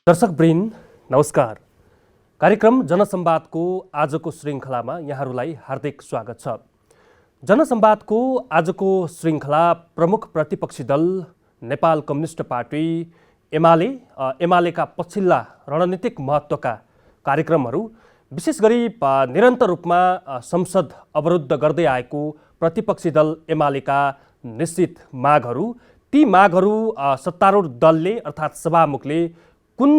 दर्शकवृन्द नमस्कार। कार्यक्रम जनसंवादको आजको श्रृङ्खलामा यहाँहरूलाई हार्दिक स्वागत छ। जनसंवादको आजको श्रृङ्खला प्रमुख प्रतिपक्षी दल नेपाल कम्युनिस्ट पार्टी एमालेका पछिल्ला रणनीतिक महत्त्वका कार्यक्रमहरू, विशेष गरी निरन्तर रूपमा संसद अवरुद्ध गर्दै आएको प्रतिपक्षी दल एमालेका निश्चित मागहरू, ती मागहरू सत्तारूढ दलले अर्थात् सभामुखले कुन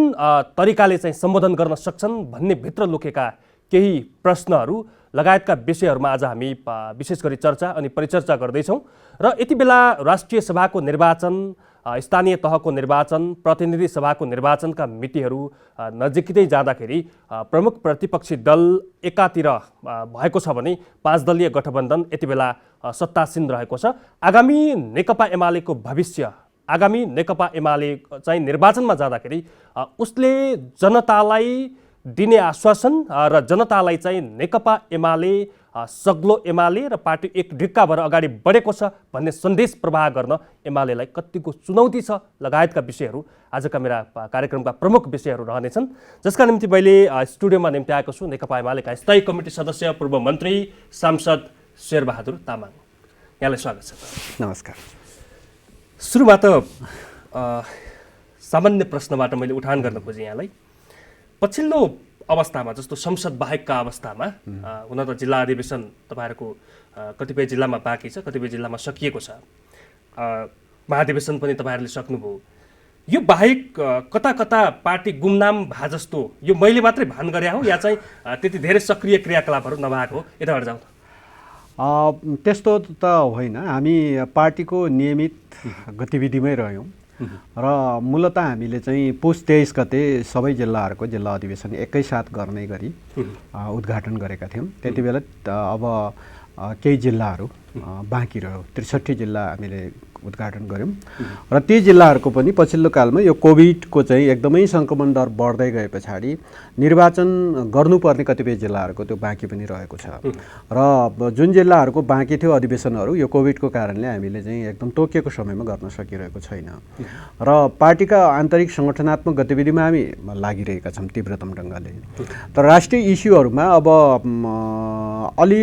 तरिकाले चाहिँ सम्बोधन गर्न सक्छन् भन्ने भित्र लुकेका केही प्रश्नहरू लगायतका विषयहरूमा आज हामी विशेष गरी चर्चा अनि परिचर्चा गर्दैछौँ। र यति बेला राष्ट्रिय सभाको निर्वाचन, स्थानीय तहको निर्वाचन, प्रतिनिधि सभाको निर्वाचनका मितिहरू नजिकै जाँदाखेरि प्रमुख प्रतिपक्षी दल एकातिर भएको छ भने 5 दलीय गठबन्धन यति बेला सत्तासीन रहेको छ। आगामी नेकपा एमालेको भविष्य, आगामी नेकपा एमाले चाहिँ निर्वाचनमा जाँदाखेरि उसले जनतालाई दिने आश्वासन र जनतालाई चाहिँ नेकपा एमाले, सग्लो एमाले र पार्टी एक ढिक्का भएर अगाडि बढेको छ भन्ने सन्देश प्रवाह गर्न एमालेलाई कतिको चुनौती छ लगायतका विषयहरू आजका मेरा कार्यक्रमका प्रमुख विषयहरू रहनेछन्, जसका निम्ति मैले स्टुडियोमा निम्ति आएको छु नेकपा एमालेका स्थायी कमिटी सदस्य पूर्व मन्त्री सांसद शेरबहादुर तामाङ। यहाँलाई स्वागत छ। नमस्कार। सुरुमा त सामान्य प्रश्नबाट मैले उठान गर्न खोजेँ यहाँलाई। पछिल्लो अवस्थामा जस्तो संसद बाहेकका अवस्थामा हुन त जिल्ला अधिवेशन तपाईँहरूको कतिपय जिल्लामा बाँकी छ, कतिपय जिल्लामा सकिएको छ, महाधिवेशन पनि तपाईँहरूले सक्नुभयो। यो बाहेक कता कता पार्टी गुमनाम भए जस्तो यो मैले मात्रै भान गरे हो या चाहिँ त्यति धेरै सक्रिय क्रियाकलापहरू नभएको हो? यताबाट जाउँ। त्यस्तो त होइन, हामी पार्टीको नियमित गतिविधिमै रह्यौँ र मूलतः हामीले चाहिँ पुस 23 गते सबै जिल्लाहरूको जिल्ला अधिवेशन एकैसाथ गर्ने गरी उद्घाटन गरेका थियौँ। त्यति बेला अब केही जिल्लाहरू बाँकी रह्यो, 63 जिल्ला हामीले उद्घाटन गऱ्यौँ र ती जिल्लाहरूको पनि पछिल्लो कालमा यो कोभिडको चाहिँ एकदमै सङ्क्रमण दर बढ्दै गए पछाडि निर्वाचन गर्नुपर्ने कतिपय जिल्लाहरूको त्यो बाँकी पनि रहेको छ र जुन जिल्लाहरूको बाँकी थियो अधिवेशनहरू यो कोभिडको कारणले हामीले चाहिँ एकदम तोकिएको समयमा गर्न सकिरहेको छैन र पार्टीका आन्तरिक सङ्गठनात्मक गतिविधिमा हामी लागिरहेका छौँ तीव्रतम ढङ्गले। तर राष्ट्रिय इस्युहरूमा अब अलि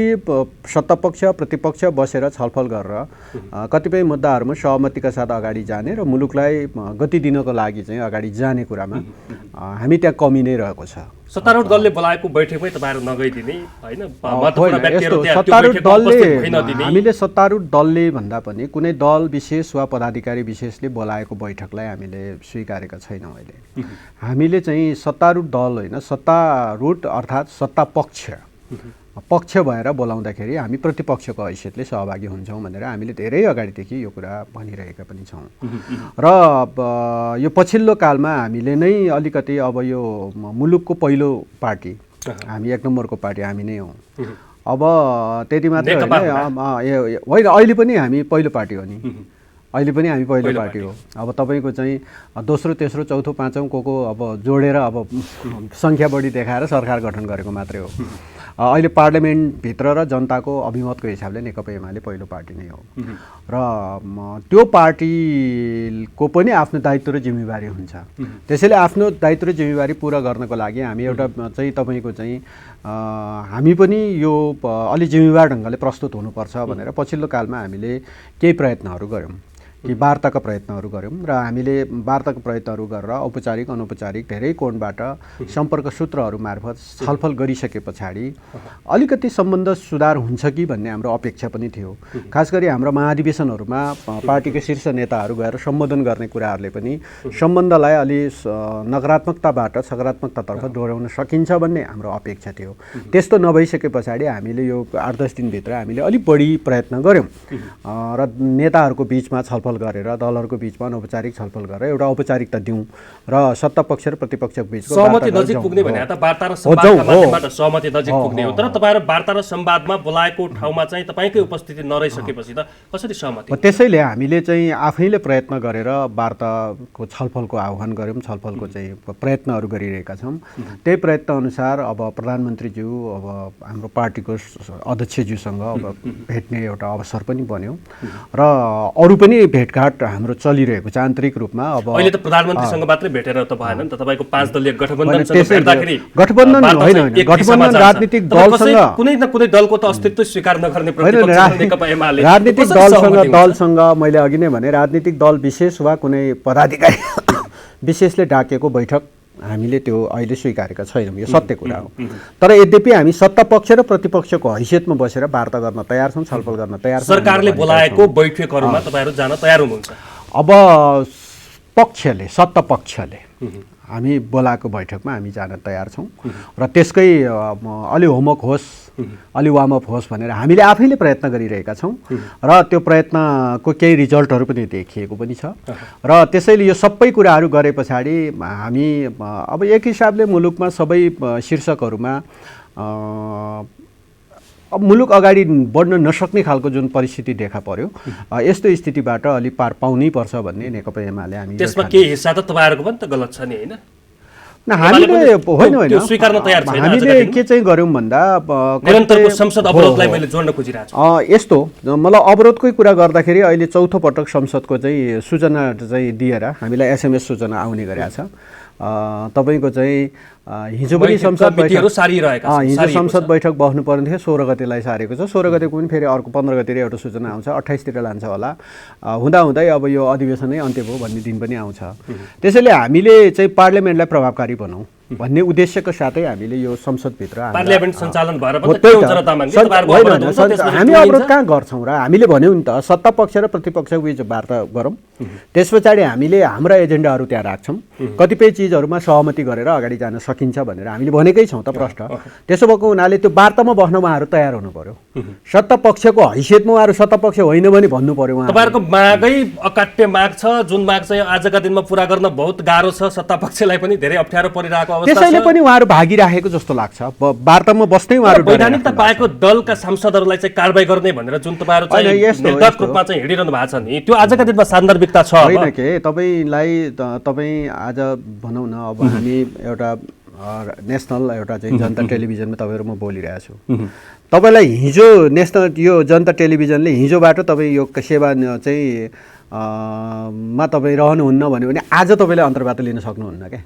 सत्तापक्ष प्रतिपक्ष बसेर छलफल गरेर कतिपय मुद्दाहरूमा सहमतिका साथ अगाडि जाने र मुलुकलाई गति दिनको लागि चाहिँ अगाडि जाने कुरामा हामी त्यहाँ कमी नै रहेको छ। सत्तारूढ दलले बोलाएको बैठकमै तपाईँहरू नगइदिने होइन? हामीले सत्तारूढ दलले भन्दा पनि कुनै दल विशेष वा पदाधिकारी विशेषले बोलाएको बैठकलाई हामीले स्वीकारेका छैनौँ। अहिले हामीले चाहिँ सत्तारूढ दल होइन, सत्तारूढ अर्थात् सत्ता पक्ष भएर बोलाउँदाखेरि हामी प्रतिपक्षको हैसियतले सहभागी हुन्छौँ भनेर हामीले धेरै अगाडिदेखि यो कुरा भनिरहेका पनि छौँ र यो पछिल्लो कालमा हामीले नै अलिकति अब यो मुलुकको पहिलो पार्टी, हामी एक नम्बरको पार्टी हामी नै हौँ। अब त्यति मात्रै होइन, अहिले पनि हामी पहिलो पार्टी हो नि, अहिले पनि हामी पहिलो पार्टी हो। अब तपाईँको चाहिँ दोस्रो तेस्रो चौथो पाँचौँ को अब जोडेर अब सङ्ख्या बढी देखाएर सरकार गठन गरेको मात्रै हो। अहिले पार्लियामेन्टभित्र र जनताको अभिमतको हिसाबले नेकपा एमाले पहिलो पार्टी नै हो र त्यो पार्टीको पनि आफ्नो दायित्व र जिम्मेवारी हुन्छ। त्यसैले आफ्नो दायित्व र जिम्मेवारी पुरा गर्नको लागि हामी एउटा चाहिँ तपाईँको चाहिँ हामी पनि यो अलि जिम्मेवार ढङ्गले प्रस्तुत हुनुपर्छ भनेर पछिल्लो कालमा हामीले केही प्रयत्नहरू गऱ्यौँ कि वार्ताका प्रयत्नहरू गऱ्यौँ र हामीले वार्ताको प्रयत्नहरू गरेर औपचारिक अनौपचारिक धेरै कोणबाट सम्पर्क सूत्रहरू मार्फत छलफल गरिसके पछाडि अलिकति सम्बन्ध सुधार हुन्छ कि भन्ने हाम्रो अपेक्षा पनि थियो। खास गरी हाम्रो महाधिवेशनहरूमा पार्टीका शीर्ष नेताहरू गएर सम्बोधन गर्ने कुराहरूले पनि सम्बन्धलाई अलि नकारात्मकताबाट सकारात्मकतातर्फ डोर्याउन सकिन्छ भन्ने हाम्रो अपेक्षा थियो। त्यस्तो नभइसके पछाडि हामीले यो 8-10 दिनभित्र हामीले अलिक बढी प्रयत्न गऱ्यौँ र नेताहरूको बिचमा छलफल गरेर दलहरूको बिचमा अनौपचारिक छलफल गरेर एउटा औपचारिकता दिउँ र सत्तापक्ष र प्रतिपक्षको बिचको सहमति नजिक पुग्ने भने त वार्ता र संवादका माध्यमबाट सहमति नजिक पुग्ने हो। तर तपाईँहरू वार्ता र संवादमा बोलाएको ठाउँमा चाहिँ तपाईँकै उपस्थिति नरहिसकेपछि त कसरी सहमति? त्यसैले हामीले चाहिँ आफैले प्रयत्न गरेर वार्ताको छलफलको आह्वान गऱ्यौँ, छलफलको चाहिँ प्रयत्नहरू गरिरहेका छौँ। त्यही प्रयत्न अनुसार अब प्रधानमन्त्रीज्यू अब हाम्रो पार्टीको अध्यक्षज्यूसँग अब भेट्ने एउटा अवसर पनि बन्यो र अरू पनि भेटघाट हाम्रो चलिरहेको छ आन्तरिक रूपमा। अब अहिले त प्रधानमन्त्रीसँग मात्रै भेटेर त भएन नि त, तपाईँको 5 दलीय गठबन्धनसँग त्यसै भेट्दाखेरि गठबन्धन होइन, गठबन्धन राजनीतिक दलसँग कुनै न कुनै दलको त अस्तित्व स्वीकार नगर्ने प्रतिपक्ष नेकपा एमाले राजनीतिक दलसँग मैले अघि नै भने राजनीतिक दल विशेष वा कुनै पदाधिकारी विशेषले डाकेको बैठक हामीले त्यो अहिले स्वीकारेका छैनौँ, यो सत्य कुरा हो। तर यद्यपि हामी सत्ता पक्ष र प्रतिपक्षको हैसियतमा बसेर वार्ता गर्न तयार छौँ, छलफल गर्न तयार छौँ। सरकारले बोलाएको बैठकहरूमा तपाईँहरू जान तयार हुनुहुन्छ? अब पक्षले, सत्ता पक्षले हामी बोलाएको बैठकमा हामी जान तयार छौँ र त्यसकै अलि होमवर्क होस्, अलि वार्मअप होस् भनेर हामीले आफैले प्रयत्न गरिरहेका छौँ र त्यो प्रयत्नको केही रिजल्टहरू पनि देखिएको पनि छ र त्यसैले यो सबै कुराहरू गरे पछाडि हामी अब एक हिसाबले मुलुकमा सबै शीर्षकहरूमा अब मुलुक अगाडि बढ्न नसक्ने खालको जुन परिस्थिति देखा पर्यो, यस्तो स्थितिबाट अलि पार पाउनै पर्छ भन्ने नेकपा एमाले हामी त्यसमा केही हिस्सा त तपाईँहरूको पनि त गलत छ नि, होइन? हामीले होइन स्वीकार्न तयार छैन। हामीले के चाहिँ गर्यौँ भन्दा निरन्तरको संसद अवरोधलाई मैले जोड्न खोजिरहेको छु। यस्तो मलाई अवरोधकै कुरा गर्दाखेरि अहिले चौथो पटक संसदको चाहिँ सूचना चाहिँ दिएर हामीलाई SMS सूचना आउने गरेको छ। तपाईँको चाहिँ हिजो पनि संसद बैठक हिजो संसद बैठक बस्नुपर्ने थियो, 16 गतेलाई सारेको छ। 16 गतेको पनि फेरि अर्को 15 गते एउटा सूचना आउँछ, 28तिर लान्छ होला। हुँदाहुँदै अब यो अधिवेशनै अन्त्य भयो भन्ने दिन पनि आउँछ। त्यसैले हामीले चाहिँ पार्लियामेन्टलाई प्रभावकारी बनाऊ भन्ने उद्देश्यको साथै हामीले यो संसदभित्र पार्लियामेन्ट सञ्चालन भएर पनि के हुन्छ र तामाङले तपाईहरुको अवरोध हुन्छ? हामी अवरोध कहाँ गर्छौँ र हामीले भन्यौँ नि त सत्ता पक्ष र प्रतिपक्षको बीच वार्ता गरौँ, त्यस पछाडि हामीले हाम्रा एजेन्डाहरू त्यहाँ राख्छौँ, कतिपय चिजहरूमा सहमति गरेर अगाडि जान सकिन्छ भनेर हामीले भनेकै छौँ त प्रष्ट। त्यसो भएको हुनाले त्यो वार्तामा बस्न उहाँहरू तयार हुनु पर्यो। सत्ता पक्षको हैसियतमा उहाँहरू सत्ता पक्ष होइन भने भन्नु पर्यो। तपाईहरुको मागै अकाट्य माग छ, जुन माग चाहिँ आजका दिनमा पूरा गर्न बहुत गाह्रो छ, सत्ता पक्षलाई पनि धेरै अप्ठ्यारो परिरहेको अवस्था छ। त्यसैले पनि उहाँहरू भागिराखेको जस्तो लाग्छ। वार्तामा बस्दै उहाँहरू वैधानिकता पाएको दलका सांसदहरूलाई चाहिँ कारबाही गर्ने भनेर जुन तपाईहरु चाहिँ निर्धारक रूपमा चाहिँ हिडिरहनु भएको छ नि, त्यो आजका दिनमा सान्दर्भिकता छ होइन के? तपाईँ आज भनौँ न, अब हामी एउटा नेसनल एउटा चाहिँ जनता टेलिभिजनमा तपाईँहरूमा बोलिरहेको छु। तपाईँलाई हिजो नेसनल यो जनता टेलिभिजनले हिजोबाट तपाईँ यो सेवा चाहिँ मा तपाईँ रहनुहुन्न भन्यो भने आज तपाईँले अन्तर्वार्ता लिन सक्नुहुन्न क्या।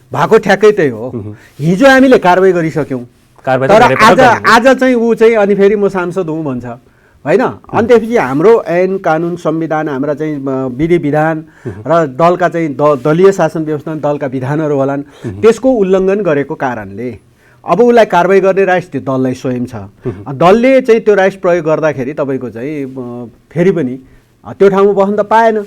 भएको ठ्याक्कै त्यही हो। हिजो हामीले कारबाही गरिसक्यौँ, तर आज चाहिँ ऊ चाहिँ अनि फेरि म सांसद हुँ भन्छ होइन। अनि त्यसपछि हाम्रो ऐन कानुन संविधान, हाम्रा चाहिँ विधि विधान र दलका चाहिँ दलीय शासन व्यवस्था दलका विधानहरू होलान्, त्यसको उल्लङ्घन गरेको कारणले अब उसलाई कारबाही गर्ने राइट्स त्यो दललाई स्वयं छ। दलले चाहिँ त्यो राइट्स प्रयोग गर्दाखेरि तपाईँको चाहिँ फेरि पनि त्यो ठाउँमा बस्न त पाएन।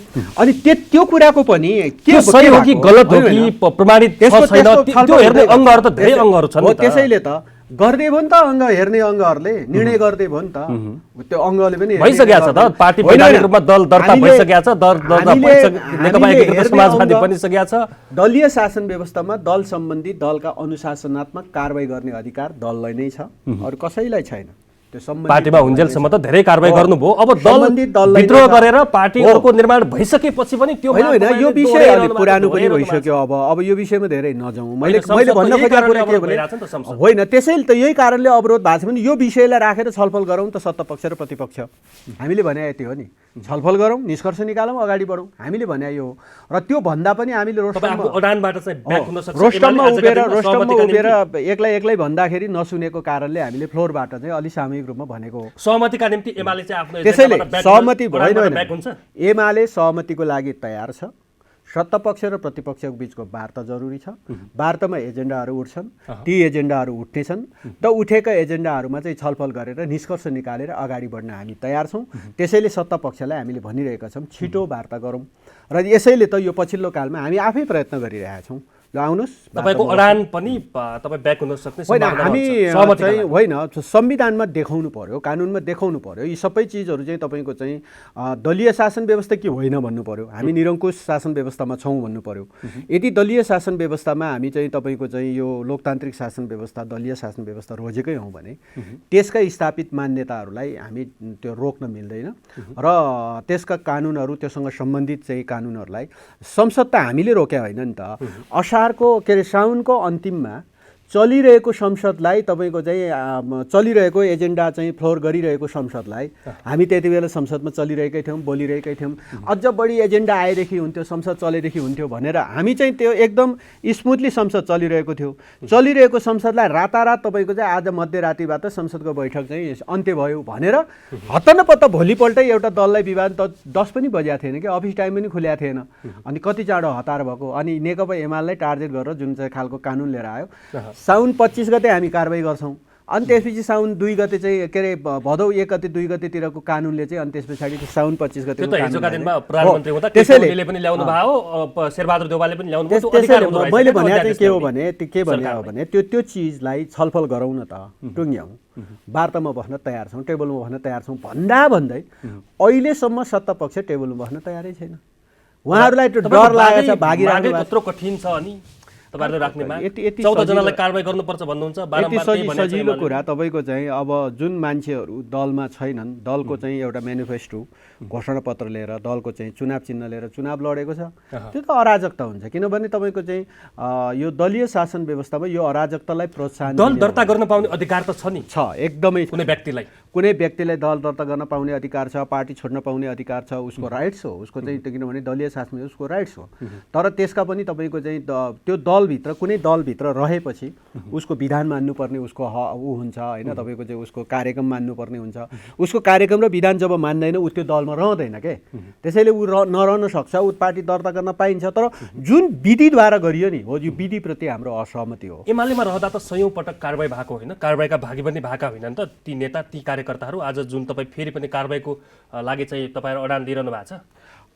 अनि त्यो कुराको पनि के सही हो कि गलत हो कि प्रमाणित छैन, त्यो हेर्ने अङ्गहरू त धेरै अङ्गहरू छन्। त्यसैले त गर्दै भयो नि त अङ्ग हेर्ने अङ्गहरूले निर्णय गर्दै भयो नि त। त्यो अङ्गले पनि भइसकेको छ त, पार्टी वैधानिक रूपमा दल दर्ता भइसकेको छ, नेकपा एकीकृत समाजवादी बनिसकेको छ। दलीय शासन व्यवस्थामा दल सम्बन्धी दलका अनुशासनात्मक कारबाही गर्ने अधिकार दललाई नै छ, अरू कसैलाई छैन। पार्टीमा हुन्जेलसम्म त धेरै कारबाही गर्नुभयो, अब दल विद्रोह गरेर पार्टीहरूको निर्माण भइसकेपछि पनि त्यो होइन। यो विषय अलि पुरानो पनि भइसक्यो। अब यो विषयमा धेरै नजाउँ। मैले भन्न खोजेको कुरा के भने होइन, त्यसैले त यही कारणले अवरोध भएको छ भने यो विषयलाई राखेर छलफल गरौँ त, सत्ता पक्ष र प्रतिपक्ष। हामीले भने यति हो नि, छलफल गरौँ, निष्कर्ष निकालौँ, अगाडि बढौँ, हामीले भने यो हो। र त्यो भन्दा पनि हामीले रोस्टममा उभिएर एक्लै भन्दाखेरि नसुनेको कारणले हामीले फ्लोरबाट चाहिँ अलि सामूहिक रूपमा भनेको सहमतिका निम्ति एमाले चाहिँ आफ्नो त्यसैले सहमति एमाले सहमतिको लागि तयार छ। सत्ता पक्ष र प्रतिपक्षको बीचको वार्ता जरुरी छ। वार्तामा एजेन्डाहरू उठ्छन्, ती एजेन्डाहरू उठ्नेछन् र उठेका एजेन्डाहरूमा चाहिँ छलफल गरेर निष्कर्ष निकालेर अगाडि बढ्न हामी तयार छौँ। त्यसैले सत्ता पक्षलाई हामीले भनिरहेका छौँ छिटो वार्ता गरौँ र यसैले त यो पछिल्लो कालमा हामी आफै प्रयत्न गरिरहेका छौँ। ल आउनुहोस्, तपाईँको अडान पनि तपाईँ ब्याक हुन सक्ने होइन। हामी चाहिँ होइन, संविधानमा देखाउनु पर्यो, कानुनमा देखाउनु पर्यो, यी सबै चिजहरू चाहिँ तपाईँको चाहिँ दलीय शासन व्यवस्था के होइन भन्नु पर्यो, हामी निरङ्कुश शासन व्यवस्थामा छौँ भन्नु पर्यो। यदि दलीय शासन व्यवस्थामा हामी चाहिँ तपाईँको चाहिँ यो लोकतान्त्रिक शासन व्यवस्था दलीय शासन व्यवस्था रोजेकै हौँ भने त्यसका स्थापित मान्यताहरूलाई हामी त्यो रोक्न मिल्दैन र त्यसका कानुनहरू, त्योसँग सम्बन्धित चाहिँ कानुनहरूलाई संसद त हामीले रोक्या होइन नि त। असारको के अरे साउनको अन्तिममा चलिरहेको संसदलाई तपाईँको चाहिँ चलिरहेको एजेन्डा चाहिँ फ्लोर गरिरहेको संसदलाई हामी त्यति बेला संसदमा चलिरहेकै थियौँ, बोलिरहेकै थियौँ। अझ बढी एजेन्डा आएदेखि हुन्थ्यो, संसद चलेदेखि हुन्थ्यो भनेर हामी चाहिँ त्यो एकदम स्मुथली संसद चलिरहेको थियो। चलिरहेको संसदलाई रातारात तपाईँको चाहिँ आज मध्यरातिबाट संसदको बैठक चाहिँ अन्त्य भयो भनेर हत्तनपत्त भोलिपल्टै एउटा दललाई विवाद त 10 पनि बजेको थिएन कि, अफिस टाइम पनि खुलेको थिएन। अनि कति चाँडो हतार भएको। अनि नेकपा एमालेलाई टार्गेट गरेर जुन चाहिँ खालको कानुन लिएर आयो, साउन 25 गते हामी कारबाही गर्छौँ। अनि त्यसपछि साउन 2 गते चाहिँ के अरे भदौ 1 गते 2 गतेतिरको कानुनले चाहिँ अनि त्यस पछाडि साउन 25 गते मैले भने चाहिँ के हो भने त्यो चिजलाई छलफल गरौँ न त, टुङ्ग्यौँ, वार्तामा बस्न तयार छौँ, टेबलमा बस्न तयार छौँ भन्दै अहिलेसम्म सत्ता पक्ष टेबलमा बस्न तयारै छैन। उहाँहरूलाई त्यो डर लागेको छ, भागिरहेको त्यत्रो कठिन छ। अनि तपाईहरुले राख्ने माग 14 जनालाई कारबाही गर्नुपर्छ भन्नुहुन्छ। सजिलो कुरा तपाईको चाहिँ अब जुन मान्छेहरू दलमा छैनन्, दलको चाहिँ एउटा म्यानिफेस्टो घोषणापत्र लिएर दलको चाहिँ चुनाव चिन्ह लिएर चुनाव लडेको छ, त्यो त अराजकता हुन्छ। किनभने तपाईको चाहिँ यो दलीय शासन व्यवस्थामा यो अराजकतालाई प्रोत्साहन दल दर्ता गर्न पाउने अधिकार त छ नि, छ एकदमै। कुनै व्यक्तिलाई दल दर्ता गर्न पाउने अधिकार छ, पार्टी छोड्न पाउने अधिकार छ, उसको राइट्स हो, उसको चाहिँ किनभने दलीय शासनमा उसको राइट्स हो। तर त्यसका पनि तपाईँको चाहिँ त्यो दलभित्र कुनै दलभित्र रहेपछि उसको विधान मान्नुपर्ने उसको ऊ हुन्छ होइन, तपाईँको चाहिँ उसको कार्यक्रम मान्नुपर्ने हुन्छ। उसको कार्यक्रम र विधान जब मान्दैन ऊ त्यो दलमा रहँदैन के, त्यसैले ऊ नरहन सक्छ, ऊ पार्टी दर्ता गर्न पाइन्छ। तर जुन विधिद्वारा गरियो नि हो, यो विधिप्रति हाम्रो असहमति हो। एमालेमा रहँदा त सयौं पटक कारबाही भएको होइन, कारबाहीका भागी पनि भएका होइनन् त ती नेता ती कार्यकर्ताहरू। आज जुन तपाईँ फेरि पनि कारबाहीको लागि चाहिँ तपाईँहरू अडान दिइरहनु भएको छ।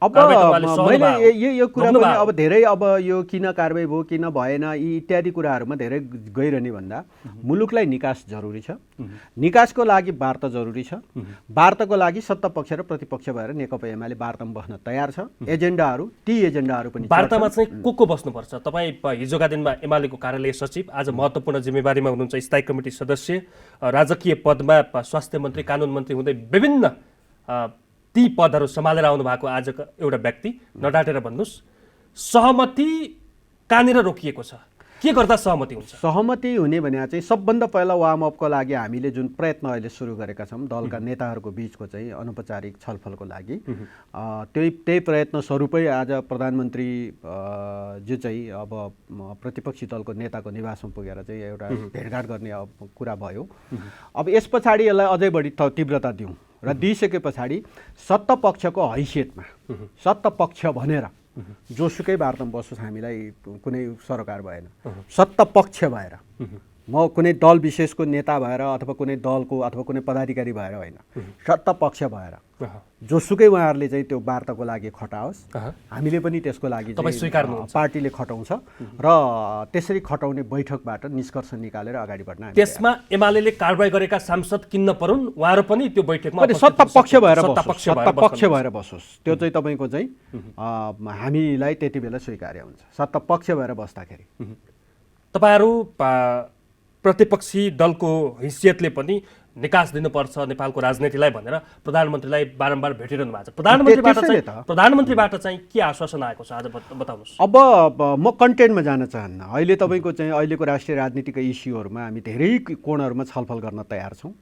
अब मैले यो कुरा पनि अब धेरै अब यो किन कारबाही भयो किन भएन यी इत्यादि कुराहरूमा धेरै गइरहने भन्दा मुलुकलाई निकास जरुरी छ, निकासको लागि वार्ता जरुरी छ। वार्ताको लागि सत्ता पक्ष र प्रतिपक्ष भएर नेकपा एमाले वार्तामा बस्न तयार छ। एजेन्डाहरू ती एजेन्डाहरू पनि वार्तामा चाहिँ को बस्नुपर्छ? तपाईँ हिजोका दिनमा एमालेको कार्यालय सचिव, आज महत्त्वपूर्ण जिम्मेवारीमा हुनुहुन्छ, स्थायी कमिटी सदस्य, राजकीय पदमा स्वास्थ्य मन्त्री, कानुन मन्त्री हुँदै विभिन्न ती पदहरू सम्हालेर आउनु भएको आजको एउटा व्यक्ति, नडाटेर भन्नुहोस् सहमति कहाँनिर रोकिएको छ? के गर्दा सहमति हुन्छ? सहमति हुने भने चाहिँ सबभन्दा पहिला वार्म अपको लागि हामीले जुन प्रयत्न अहिले सुरु गरेका छौँ दलका नेताहरूको बिचको चाहिँ अनौपचारिक छलफलको लागि, त्यही प्रयत्न स्वरूपै आज प्रधानमन्त्री जो चाहिँ अब प्रतिपक्षी दलको नेताको निवासमा पुगेर चाहिँ एउटा भेटघाट गर्ने कुरा भयो। अब यस पछाडि यसलाई अझै बढी तीव्रता दिउँ र दिइसके पछाडि सत्ता पक्षको हैसियतमा सत्ता पक्ष भनेर जोसुकै वार्तामा बसोस्, हामीलाई कुनै सरोकार भएन। सत्ता पक्ष भएर, म कुनै दल विशेषको नेता भएर अथवा कुनै दलको अथवा कुनै पदाधिकारी भएर होइन, सत्ता पक्ष भएर जोसुकै उहाँहरूले चाहिँ त्यो वार्ताको लागि खटाओस्, हामीले पनि त्यसको लागि पार्टीले खटाउँछ र त्यसरी खटाउने बैठकबाट निष्कर्ष निकालेर अगाडि बढ्न। त्यसमा एमालेले कारबाही गरेका सांसद किन्न परुन्, उहाँहरू पनि त्यो बैठकमा सत्ता पक्ष भएर बसोस्, त्यो चाहिँ तपाईँको चाहिँ हामीलाई त्यति बेला स्वीकार्य हुन्छ। सत्ता पक्ष भएर बस्दाखेरि तपाईहरू प्रतिपक्षी दलको हैसियतले पनि निकास दिनुपर्छ नेपालको राजनीतिलाई भनेर प्रधानमन्त्रीलाई बारम्बार भेटिरहनु भएको छ। प्रधानमन्त्रीबाट चाहिँ के आश्वासन आएको छ आज बताउनुहोस्। अब म कन्टेन्टमा जान चाहन्न। अहिले तपाईँको चाहिँ अहिलेको राष्ट्रिय राजनीतिका इस्युहरूमा हामी धेरै कोणहरूमा छलफल गर्न तयार छौँ,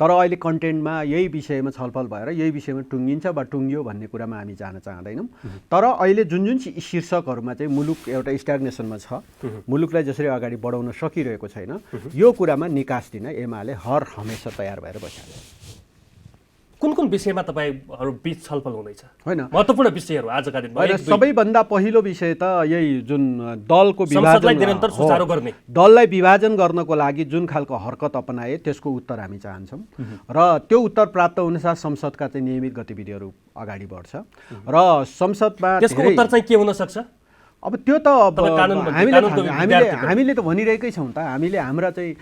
तर अहिले कन्टेन्टमा यही विषयमा छलफल भएर यही विषयमा टुङ्गिन्छ वा टुङ्गियो भन्ने कुरामा हामी जान चाहँदैनौँ। तर अहिले जुन जुन शीर्षकहरूमा चाहिँ मुलुक एउटा स्ट्याग्नेसनमा छ, मुलुकलाई जसरी अगाडि बढाउन सकिरहेको छैन, यो कुरामा निकास दिन एमाले हर हमेसा तयार भएर बसिहाल्छ। कुन कुन विषयमा तपाईहरु बीच छलफल हुँदैछ? हैन, महत्त्वपूर्ण विषयहरू आजका दिनमा सबैभन्दा पहिलो विषय त यही जुन दलको विभाजनलाई निरन्तर सुचारू गर्ने, दललाई विभाजन गर्नको लागि जुन खालको हरकत अपनाए त्यसको उत्तर हामी चाहन्छौँ र त्यो उत्तर प्राप्त हुनसाथ संसदका चाहिँ नियमित गतिविधिहरू अगाडि बढ्छ र संसदमा त्यसको उत्तर चाहिँ के हुन सक्छ? अब त्यो त हामीले त भनिरहेकै छौँ त। हामीले हाम्रा चाहिँ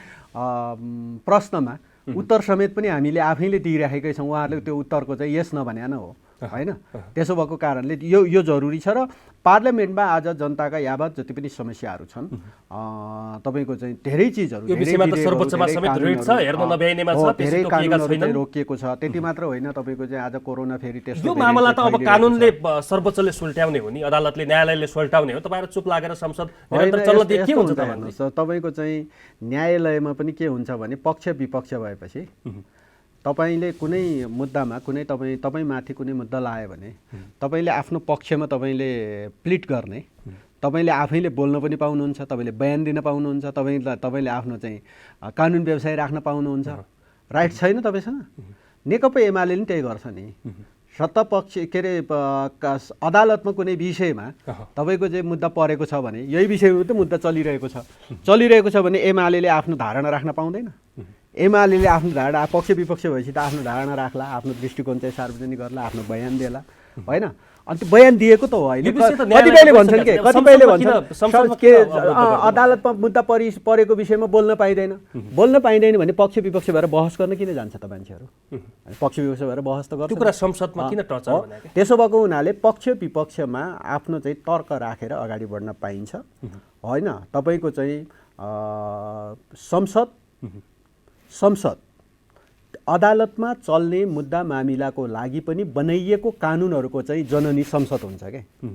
प्रश्नमा उत्तर समेत पनि हामीले आफैले दिइराखेकै छौँ। उहाँहरूले त्यो उत्तरको चाहिँ यस नभन्या न हो। होइन। त्यसो भएको कारणले यो जरुरी छ र पार्लियामेन्टमा आज जनताका यावत जति पनि समस्याहरू छन् तपाईँको चाहिँ धेरै चिजहरू धेरै कानुनहरू चाहिँ रोकिएको छ। त्यति मात्र होइन, तपाईँको चाहिँ आज कोरोना फेरि त्यस्तो यो मामला त अब कानुनले सर्वोच्चले सुल्ट्याउने हो नि, अदालतले न्यायालयले सुल्टाउने हो। तपाईँहरू चुप लागेर संसद निरन्तर चल्न दिए के हुन्छ त भन्नुहुन्छ? तपाईँको चाहिँ न्यायालयमा पनि के हुन्छ भने पक्ष विपक्ष भएपछि तपाईँले कुनै मुद्दामा तपाईँमाथि कुनै मुद्दा लायो भने तपाईँले आफ्नो पक्षमा तपाईँले प्लिट गर्ने, तपाईँले आफैले बोल्न पनि पाउनुहुन्छ, तपाईँले बयान दिन पाउनुहुन्छ, तपाईँले आफ्नो चाहिँ कानुन व्यवसाय राख्न पाउनुहुन्छ। राइट छैन तपाईँसँग? नेकपा एमाले नि त्यही गर्छ नि। सत्तापक्ष के अरे अदालतमा कुनै विषयमा तपाईँको चाहिँ मुद्दा परेको छ भने यही विषयमा त मुद्दा चलिरहेको छ भने एमाले आफ्नो धारणा राख्न पाउँदैन। एमाले आफ्नो धारणा पक्ष विपक्ष भएपछि त आफ्नो धारणा राख्ला, आफ्नो दृष्टिकोण चाहिँ सार्वजनिक गर्ला, आफ्नो बयान देला, होइन? अनि त्यो बयान दिएको त हो होइन। कतिपयले भन्छन् के अदालतमा मुद्दा परेको विषयमा बोल्न पाइँदैन भने पक्ष विपक्ष भएर बहस गर्न किन जान्छ त मान्छेहरू? पक्ष विपक्ष भएर बहस त गर्छ। संसदमा किन टर्चर बनाएको? त्यसो भएको हुनाले पक्ष विपक्षमा आफ्नो चाहिँ तर्क राखेर अगाडि बढ्न पाइन्छ, होइन? तपाईँको चाहिँ संसद अदालतमा चल्ने मुद्दा मामिलाको लागि पनि बनाइएको कानुनहरूको चाहिँ जननी संसद हुन्छ क्या।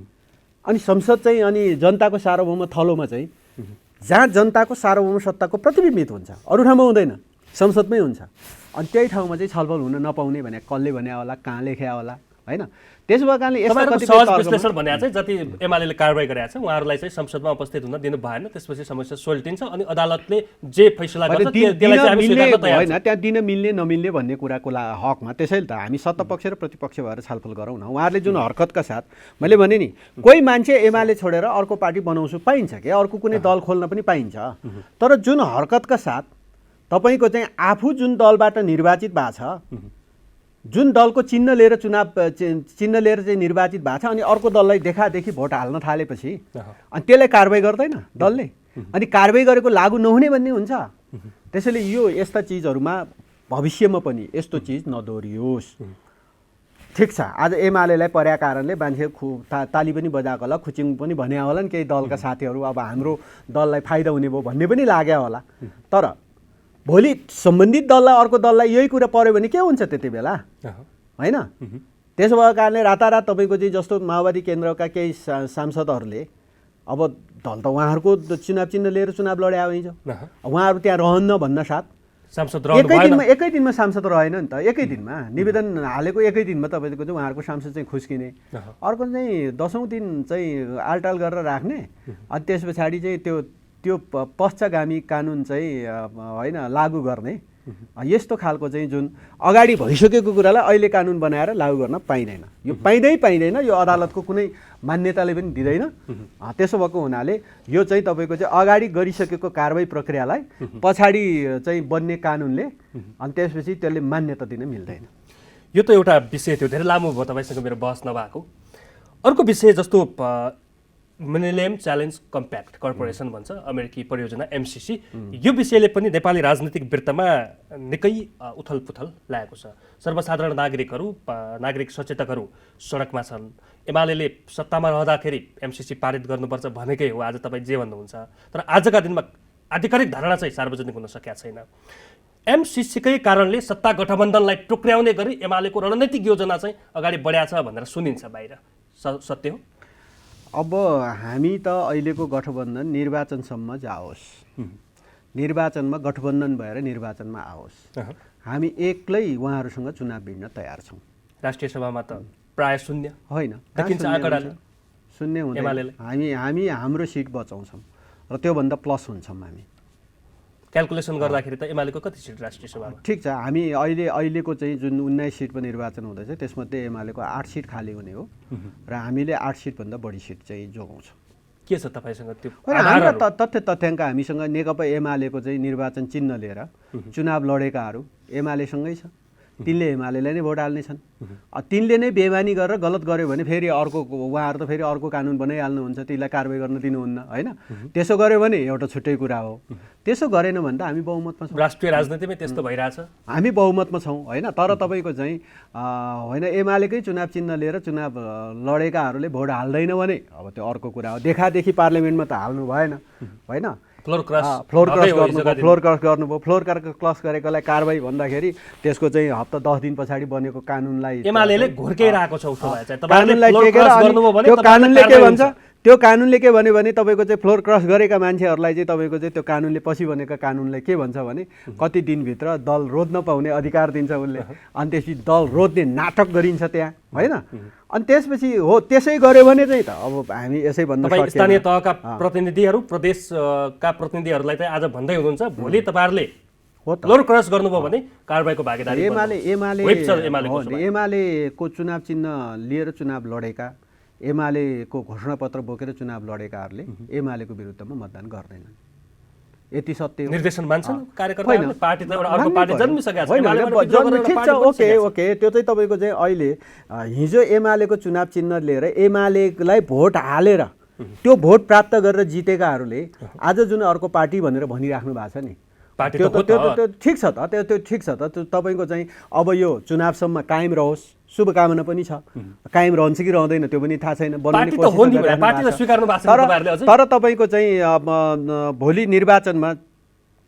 अनि संसद चाहिँ अनि जनताको सार्वभौम थलोमा चाहिँ जहाँ जनताको सार्वभौम सत्ताको प्रतिबिम्बित हुन्छ, अरू ठाउँमा हुँदैन, संसदमै हुन्छ। अनि त्यही ठाउँमा चाहिँ छलफल हुन नपाउने भने कसले भन्या होला, कहाँ लेख्या होला, होइन? त्यसो भएको कारणले सहज विश्लेषण भने चाहिँ जति एमाले कारबाही गरेको छ उहाँहरूलाई चाहिँ संसदमा उपस्थित हुन दिनु भएन, त्यसपछि समस्या सोल्टिन्छ अनि अदालतले जे फैसला गर्छ त्यसलाई चाहिँ हामी स्वीकार्न तयार होइन। त्यहाँ दिन मिल्ने नमिल्ने भन्ने कुराको हकमा त्यसैले त हामी सत्तापक्ष र प्रतिपक्ष भएर छलफल गरौँ न। उहाँहरूले जुन हरकतका साथ मैले भने नि, कोही मान्छे एमाले छोडेर अर्को पार्टी बनाउँछु पाइन्छ क्या, अर्को कुनै दल खोल्न पनि पाइन्छ, तर जुन हरकतका साथ तपाईँको चाहिँ आफू जुन दलबाट निर्वाचित भएको छ, जुन दलको चिन्ह लिएर चाहिँ निर्वाचित भएको छ, अनि अर्को दललाई देखादेखि भोट हाल्न थालेपछि अनि त्यसलाई कारबाही गर्दैन दलले, अनि कारबाही गरेको लागू नहुने भन्ने हुन्छ। त्यसैले यो यस्ता चिजहरूमा भविष्यमा पनि यस्तो चिज नदोहोरियोस्। ठिक छ, आज एमालेलाई पर्या कारणले मान्छे ताली पनि बजाएको होला, खुचिङ पनि भन्या होला नि केही दलका साथीहरू, अब हाम्रो दललाई फाइदा हुने भयो भन्ने पनि लाग्यो होला। तर भोलि सम्बन्धित दललाई अर्को दललाई यही कुरा पर्यो भने के हुन्छ त्यति बेला, होइन? त्यसो भएको कारणले रातारात तपाईँको चाहिँ जस्तो माओवादी केन्द्रका केही सांसदहरूले अब दल त उहाँहरूको चुनाव चिन्ह लिएर चुनाव लड्या हुन्छ, उहाँहरू त्यहाँ रहन्न भन्न साथ एकै दिनमा सांसद रहेन नि त। एकै दिनमा निवेदन हालेको एकै दिनमा तपाईँको चाहिँ उहाँहरूको सांसद चाहिँ खुस्किने, अर्को चाहिँ 10औं दिन चाहिँ आलटाल गरेर राख्ने, अनि त्यस पछाडि चाहिँ त्यो पश्चगामी कानुन चाहिँ होइन लागू गर्ने, यस्तो खालको चाहिँ जुन अगाडि भइसकेको कुरालाई अहिले कानुन बनाएर लागू गर्न पाइँदैन। यो पाइँदैन, यो अदालतको कुनै मान्यताले पनि दिँदैन। त्यसो भएको हुनाले यो चाहिँ तपाईँको चाहिँ अगाडि गरिसकेको कारबाही प्रक्रियालाई पछाडि चाहिँ बन्ने कानुनले अनि त्यसपछि त्यसले मान्यता दिन मिल्दैन। यो त एउटा विषय थियो, धेरै लामो भयो तपाईँसँग मेरो बहस नभएको। अर्को विषय जस्तो मिलेनियम च्यालेन्ज कम्प्याक्ट कर्पोरेसन भन्छ अमेरिकी परियोजना MCC, यो विषयले पनि नेपाली राजनीतिक वृत्तमा निकै उथलपुथल ल्याएको छ। सर्वसाधारण नागरिक सचेतकहरू सडकमा छन्। एमाले सत्तामा रहँदाखेरि MCC पारित गर्नुपर्छ भनेकै हो, आज तपाईँ जे भन्नुहुन्छ, तर आजका दिनमा आधिकारिक धारणा चाहिँ सार्वजनिक हुन सकेका छैन। MCCकै कारणले सत्ता गठबन्धनलाई टुक्र्याउने गरी एमालेको रणनीतिक योजना चाहिँ अगाडि बढाएको छ भनेर सुनिन्छ बाहिर, सत्य हो? अब हामी त अहिलेको गठबन्धन निर्वाचनसम्म जाओस्, निर्वाचनमा गठबन्धन भएर निर्वाचनमा आओस्, हामी एक्लै उहाँहरूसँग चुनाव भिड्न तयार छौँ। राष्ट्रिय सभामा त प्राय शून्य होइन, शून्य हुँदैन। हामी हाम्रो सिट बचाउँछौँ र त्योभन्दा प्लस हुन्छौँ। हामी क्यालकुलेसन गर्दाखेरि त एमालेको कति सिट राष्ट्रिय सभामा? ठिक छ, हामी अहिलेको चाहिँ जुन 19 सिटमा निर्वाचन हुँदैछ त्यसमध्ये एमालेको 8 सिट खाली हुने हो र हामीले 8 सिटभन्दा बढी सिट चाहिँ जोगाउँछौँ। के छ तपाईँसँग त्यो तथ्याङ्क? हामीसँग नेकपा एमालेको चाहिँ निर्वाचन चिन्ह लिएर चुनाव लडेकाहरू एमालेसँगै छ, तिनले एमालेलाई नै भोट हाल्नेछन्। तिनले नै बेमानी गरेर गलत गर्यो भने फेरि अर्को उहाँहरू त फेरि अर्को कानुन बनाइहाल्नुहुन्छ, त्यसलाई कारबाही गर्न दिनुहुन्न होइन। त्यसो गर्यो भने एउटा छुट्टै कुरा हो। त्यसो गरेन भने त हामी बहुमतमा छौँ। राष्ट्रिय राजनीतिमै त्यस्तो भइरहेछ। हामी बहुमतमा छौँ होइन। तर तपाईँको चाहिँ होइन एमालेकै चुनाव चिन्ह लिएर चुनाव लडेकाहरूले भोट हाल्दैन भने अब त्यो अर्को कुरा हो। देखादेखि पार्लियामेन्टमा त हाल्नु भएन होइन। फ्लोर क्रस गर्नुभयो, फ्लोर क्रस गरेकोलाई कारबाही भन्दाखेरि त्यसको चाहिँ हप्ता 10 दिन पछाडि बनेको कानुनलाई एमालेले घुर्काइरहेको छ। उसो भए चाहिँ कानुनलाई टेकेर त्यो कानुनले के भन्छ, त्यो कानुनले के भन्यो भने तपाईँको चाहिँ फ्लोर क्रस गरेका मान्छेहरूलाई चाहिँ तपाईँको चाहिँ त्यो कानुनले पछि भनेको कानुनले के भन्छ भने कति दिनभित्र दल रोज्न पाउने अधिकार दिन्छ उसले। अनि त्यसपछि दल रोज्ने नाटक गरिन्छ त्यहाँ होइन। अनि त्यसपछि हो त्यसै गर्यो भने चाहिँ त अब हामी यसै भन्न सक्छौँ। स्थानीय तहका प्रतिनिधिहरू प्रदेशका प्रतिनिधिहरूलाई चाहिँ आज भन्दै हुनुहुन्छ भोलि तपाईँहरूले फ्लोर क्रस गर्नुभयो भने कारबाहीको भागीदारी एमालेको चुनाव चिन्ह लिएर चुनाव लडेका, एमालेको घोषणापत्र बोकेर चुनाव लडेकाहरूले एमालेको विरुद्धमा मतदान गर्दैनन्। यति सत्य हो। निर्देशन मान्छन् कार्यकर्ताहरूले, पार्टी त एउटा अर्को पार्टी जन्मिसकेको छ। ओके त्यो चाहिँ तपाईँको चाहिँ अहिले हिजो एमालेको चुनाव चिन्ह लिएर एमालेलाई भोट हालेर त्यो भोट प्राप्त गरेर जितेकाहरूले आज जुन अर्को पार्टी भनेर भनिराख्नु भएको छ नि, त्यो ठिक छ त, त्यो ठिक छ त। तपाईँको चाहिँ अब यो चुनावसम्म कायम रहोस्, शुभकामना पनि छ। कायम रहन्छ कि रहँदैन त्यो पनि थाहा छैन। तर तपाईँको चाहिँ भोलि निर्वाचनमा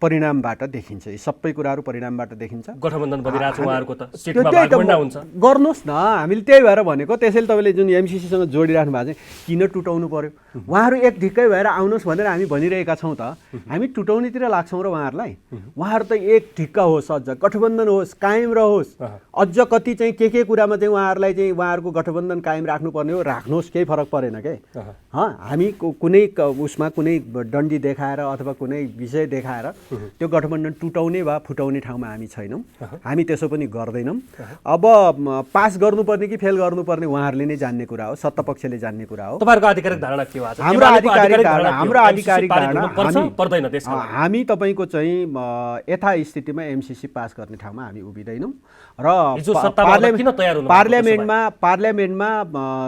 परिणामबाट देखिन्छ, यी सबै कुराहरू परिणामबाट देखिन्छ। गठबन्धन बनिरहेको छ उहाँहरूको त सिटमा भागभण्डा हुन्छ। गर्नुहोस् न, हामीले त्यही भएर भनेको। त्यसैले तपाईँले जुन एमसिसीसँग जोडिराख्नु भएको चाहिँ किन टुटाउनु पर्यो? उहाँहरू एक ढिक्कै भएर आउनुहोस् भनेर हामी भनिरहेका छौँ त। हामी टुटाउनेतिर लाग्छौँ र उहाँहरूलाई। उहाँहरू त एक ढिक्का होस्, अझ गठबन्धन होस्, कायम रहोस्। अझ कति चाहिँ के कुरामा चाहिँ उहाँहरूलाई चाहिँ उहाँहरूको गठबन्धन कायम राख्नुपर्ने हो, राख्नुहोस्, केही फरक परेन के। हामी कुनै उसमा कुनै डन्डी देखाएर अथवा कुनै विषय देखाएर त्यो गठबन्धन टुटाउने वा फुटाउने ठाउँमा हामी छैनौँ। हामी त्यसो पनि गर्दैनौँ। अब पास गर्नुपर्ने कि फेल गर्नुपर्ने उहाँहरूले नै जान्ने कुरा हो, सत्तापक्षले जान्ने कुरा हो। तपाईँहरूको आधिकारिक धारणा के हो? हाम्रो आधिकारिक धारणा हामी तपाईँको चाहिँ यथास्थितिमा एमसिसी पास गर्ने ठाउँमा हामी उभिँदैनौँ। र पार्लियामेन्टमा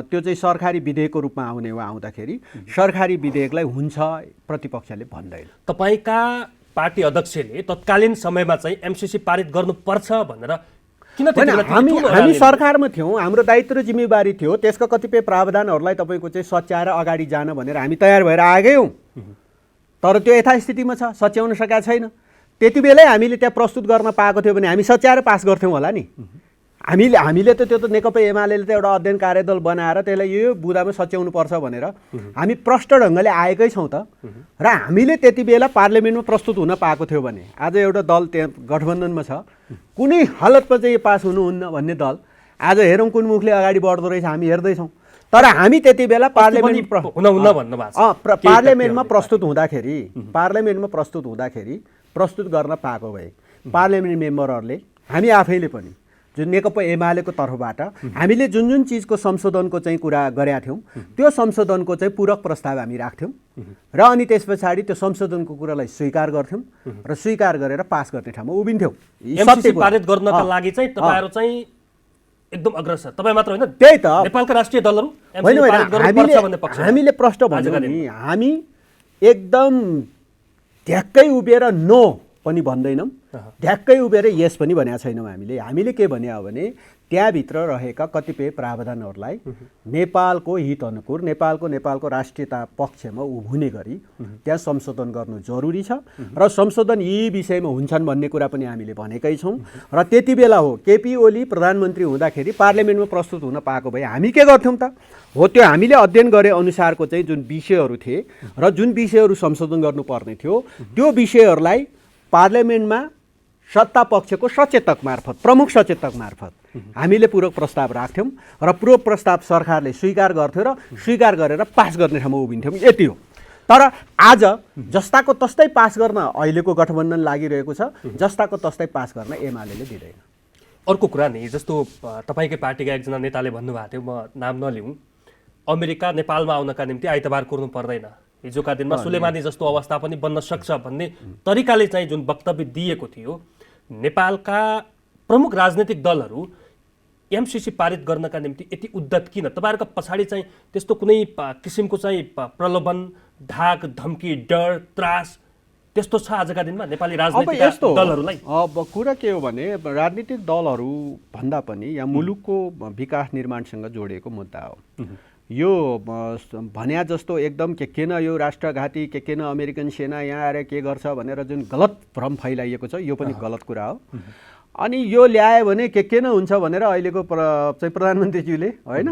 त्यो चाहिँ सरकारी विधेयकको रूपमा आउने हो, आउँदाखेरि सरकारी विधेयकलाई हुन्छ प्रतिपक्षले भन्दैन। तपाईँका पार्टी अध्यक्षले तत्कालीन समयमा चाहिँ एमसिसी पारित गर्नुपर्छ भनेर किन? हामी सरकारमा थियौँ, हाम्रो दायित्व र जिम्मेवारी थियो। त्यसका कतिपय प्रावधानहरूलाई तपाईँको चाहिँ सच्याएर अगाडि जान भनेर हामी तयार भएर आएकै हौँ। तर त्यो यथास्थितिमा छ, सच्याउन सकेका छैन। त्यति बेलै हामीले त्यहाँ प्रस्तुत गर्न पाएको थियो भने हामी सच्याएर पास गर्थ्यौँ होला नि। हामीले त त्यो त नेकपा एमालेले त एउटा अध्ययन कार्यदल बनाएर त्यसलाई यो बुदामा सच्याउनु पर्छ भनेर हामी प्रष्ट ढङ्गले आएकै छौँ त। र हामीले त्यति बेला पार्लियामेन्टमा प्रस्तुत हुन पाएको थियो भने आज एउटा दल त्यहाँ गठबन्धनमा छ, कुनै हालतमा चाहिँ पास हुनुहुन्न भन्ने दल आज हेरौँ कुन मुखले अगाडि बढ्दो रहेछ हामी हेर्दैछौँ। तर हामी त्यति बेला पार्लियामेन्टमा प्रस्तुत हुँदाखेरि प्रस्तुत गर्न पाएको भए पार्लियामेन्ट मेम्बरहरूले हामी आफैले पनि जुन नेकपा एमालेको तर्फबाट हामीले जुन चिजको संशोधनको चाहिँ कुरा गरेका थियौँ त्यो संशोधनको चाहिँ पूरक प्रस्ताव हामी राख्थ्यौँ र अनि त्यस पछाडि त्यो संशोधनको कुरालाई स्वीकार गर्थ्यौँ र स्वीकार गरेर पास गर्ने ठाउँमा उभिन्थ्यौँ। एमसिसी पारित गर्नका लागि चाहिँ तपाईँहरू चाहिँ एकदम अग्रसर, तपाईँ मात्र होइन, त्यही त नेपालका राष्ट्रिय दलहरू एमसिसी पारित गर्नुपर्छ भन्ने पक्षमा हामीले प्रश्न भन्छौँ नि। हामी एकदम ढ्याक्कै उभिएर नो पनि भन्दैनौँ, ढ्याक्कै उभिएर यस पनि भनेको छैनौँ। हामीले के भने हो भने त्यहाँभित्र रहेका कतिपय प्रावधानहरूलाई नेपालको हित अनुकूल नेपालको राष्ट्रियता पक्षमा हुने गरी त्यहाँ संशोधन गर्नु जरुरी छ र संशोधन यी विषयमा हुन्छन् भन्ने कुरा पनि हामीले भनेकै छौँ। र त्यति बेला हो केपी ओली प्रधानमन्त्री हुँदाखेरि पार्लियामेन्टमा प्रस्तुत हुन पाएको भए हामी के गर्थ्यौँ त? हो त्यो हामीले अध्ययन गरे अनुसारको चाहिँ जुन विषयहरू थिए र जुन विषयहरू संशोधन गर्नुपर्ने थियो त्यो विषयहरूलाई पार्लियामेन्टमा सत्ता पक्षको सचेतक मार्फत, प्रमुख सचेतक मार्फत हामीले पूरक प्रस्ताव राख्थ्यौँ र पूरक प्रस्ताव सरकारले स्वीकार गर्थ्यो र स्वीकार गरेर पास गर्ने ठाउँमा उभिन्थ्यौँ, यति हो। तर आज जस्ताको तस्तै पास गर्न अहिलेको गठबन्धन लागिरहेको छ, जस्ताको तस्तै पास गर्न एमालेले दिँदैन। अर्को कुरा नि, जस्तो तपाईँकै पार्टीका एकजना नेताले भन्नुभएको थियो, म नाम नलिउँ, अमेरिका नेपालमा आउनका निम्ति आइतबार कुर्नु पर्दैन, हिजोका दिनमा सुलेमानी जस्तो अवस्था पनि बन्न सक्छ भन्ने तरिकाले चाहिँ जुन वक्तव्य दिएको थियो, नेपालका प्रमुख राजनीतिक दलहरू एमसीसी पारित गर्नका निम्ति यति उद्धत किन? तपाईँहरूको पछाडि चाहिँ त्यस्तो कुनै किसिमको चाहिँ प्रलोभन, ढाक, धम्की, डर, त्रास त्यस्तो छ आजका दिनमा नेपाली राजनीतिक दलहरूलाई? अब कुरा के हो भने राजनीतिक दलहरू भन्दा पनि यहाँ मुलुकको विकास निर्माणसँग जोडिएको मुद्दा हो। यो भन्या जस्तो एकदम के न यो राष्ट्रघाती के न अमेरिकन सेना यहाँ आएर के गर्छ भनेर जुन गलत भ्रम फैलाइएको छ यो पनि गलत कुरा हो। अनि यो ल्यायो भने के न हुन्छ भनेर अहिलेको चाहिँ प्रधानमन्त्रीज्यूले होइन